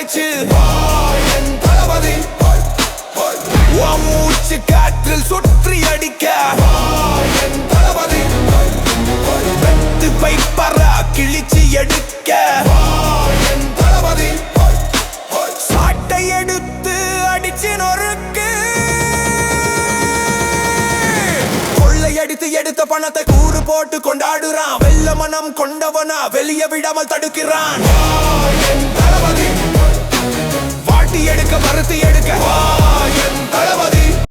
பாய்ச்சு தளபதி மூச்சு காற்றில் சுற்றி அடிக்க தளபதி வெத்து பைப்பரா கிழிச்சு எடுக்க தளபதி சாட்டை எடுத்து அடிச்சு நொறுக்கு கொள்ளையடித்து எடுத்த பணத்தை கூறு போட்டு கொண்டாடுறான் வெள்ள மனம் கொண்டவனா வெளியே விடாமல் தடுக்கிறான் தளபதி வாட்டி எடுக்க மறுத்து எடுக்க